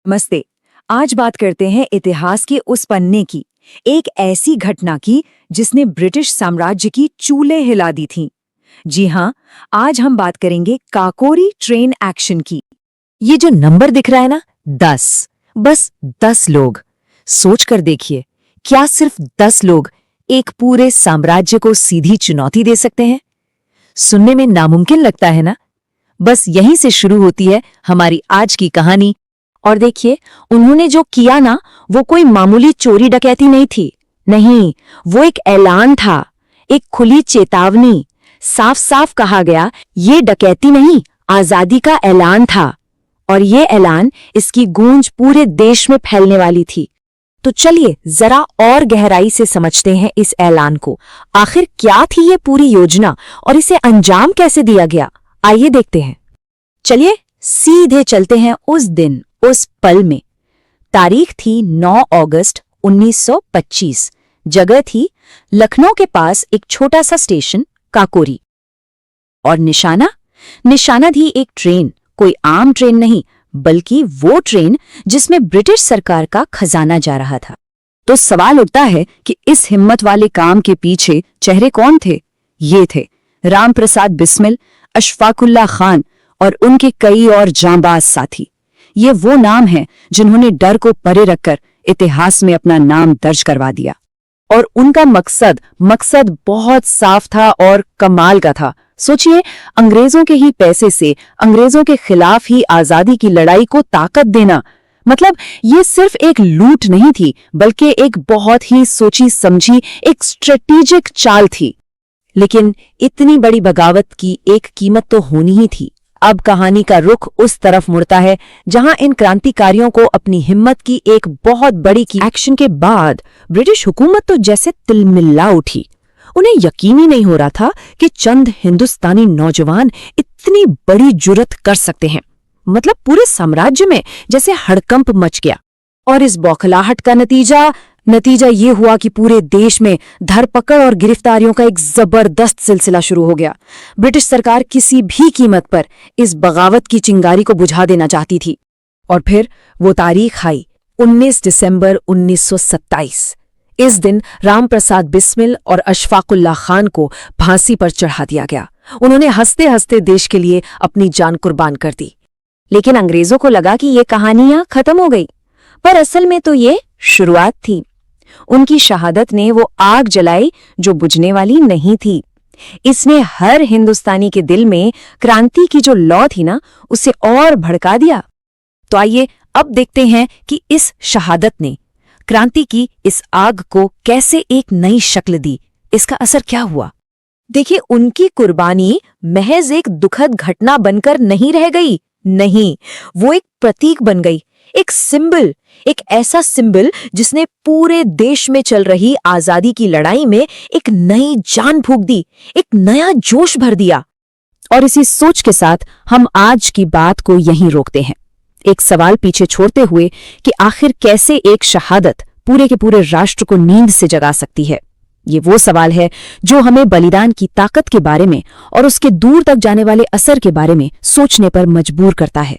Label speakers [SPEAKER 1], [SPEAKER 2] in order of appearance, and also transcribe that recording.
[SPEAKER 1] नमस्ते। आज बात करते हैं इतिहास के उस पन्ने की, एक ऐसी घटना की जिसने ब्रिटिश साम्राज्य की चूलें हिला दी थीं। जी हाँ, आज हम बात करेंगे काकोरी ट्रेन एक्शन की।
[SPEAKER 2] ये जो नंबर दिख रहा है ना, 10, बस 10 लोग। सोच कर देखिए, क्या सिर्फ 10 लोग एक पूरे साम्राज्य को सीधी चुनौती दे सकते हैं? सुनने में नामुमकिन लगता है ना? बस यहीं से शुरू होती है हमारी आज की कहानी। और देखिए, उन्होंने जो किया ना, वो कोई मामूली चोरी डकैती नहीं थी। नहीं, वो एक ऐलान था, एक खुली चेतावनी। साफ साफ कहा गया, ये डकैती नहीं, आजादी का ऐलान था। और ये ऐलान, इसकी गूंज पूरे देश में फैलने वाली थी। तो चलिए जरा और गहराई से समझते हैं इस ऐलान को। आखिर क्या थी ये पूरी योजना और इसे अंजाम कैसे दिया गया? आइए देखते हैं। चलिए सीधे चलते हैं उस दिन, उस पल में। तारीख थी 9 अगस्त 1925। जगह थी लखनऊ के पास एक छोटा सा स्टेशन काकोरी। और निशाना थी एक ट्रेन, कोई आम ट्रेन नहीं, बल्कि वो ट्रेन जिसमें ब्रिटिश सरकार का खजाना जा रहा था। तो सवाल उठता है कि इस हिम्मत वाले काम के पीछे चेहरे कौन थे? ये थे राम प्रसाद बिस्मिल, अशफाकुल्लाह खान और उनके कई और जांबाज साथी। ये वो नाम हैं जिन्होंने डर को परे रखकर इतिहास में अपना नाम दर्ज करवा दिया। और उनका मकसद बहुत साफ था और कमाल का था। सोचिए, अंग्रेजों के ही पैसे से अंग्रेजों के खिलाफ ही आजादी की लड़ाई को ताकत देना। मतलब ये सिर्फ एक लूट नहीं थी, बल्कि एक बहुत ही सोची समझी एक स्ट्रेटेजिक चाल थी। लेकिन इतनी बड़ी बगावत की एक कीमत तो होनी ही थी। अब कहानी का रुख उस तरफ मुड़ता है जहां इन क्रांतिकारियों को अपनी हिम्मत की एक बहुत बड़ी एक्शन के बाद ब्रिटिश हुकूमत तो जैसे तिलमिल्ला उठी। उन्हें यकीन ही नहीं हो रहा था कि चंद हिंदुस्तानी नौजवान इतनी बड़ी जुर्रत कर सकते हैं। मतलब पूरे साम्राज्य में जैसे हड़कंप मच गया। और इस बौखलाहट का नतीजा ये हुआ कि पूरे देश में धरपकड़ और गिरफ्तारियों का एक जबरदस्त सिलसिला शुरू हो गया। ब्रिटिश सरकार किसी भी कीमत पर इस बगावत की चिंगारी को बुझा देना चाहती थी। और फिर वो तारीख आई, 19 दिसंबर 1927। इस दिन राम प्रसाद बिस्मिल और अशफाकुल्लाह खान को फांसी पर चढ़ा दिया गया। उन्होंने हंसते हंसते देश के लिए अपनी जान कुर्बान कर दी। लेकिन अंग्रेजों को लगा कि ये कहानियां खत्म हो गई, पर असल में तो ये शुरुआत थी। उनकी शहादत ने वो आग जलाई जो बुझने वाली नहीं थी। इसने हर हिंदुस्तानी के दिल में क्रांति की जो लौ थी ना, उसे और भड़का दिया। तो आइए अब देखते हैं कि इस शहादत ने क्रांति की इस आग को कैसे एक नई शक्ल दी, इसका असर क्या हुआ। देखिए, उनकी कुर्बानी महज एक दुखद घटना बनकर नहीं रह गई। नहीं, वो एक प्रतीक बन गई, एक सिंबल, एक ऐसा सिंबल जिसने पूरे देश में चल रही आजादी की लड़ाई में एक नई जान फूंक दी, एक नया जोश भर दिया। और इसी सोच के साथ हम आज की बात को यहीं रोकते हैं, एक सवाल पीछे छोड़ते हुए कि आखिर कैसे एक शहादत पूरे के पूरे राष्ट्र को नींद से जगा सकती है। ये वो सवाल है जो हमें बलिदान की ताकत के बारे में और उसके दूर तक जाने वाले असर के बारे में सोचने पर मजबूर करता है।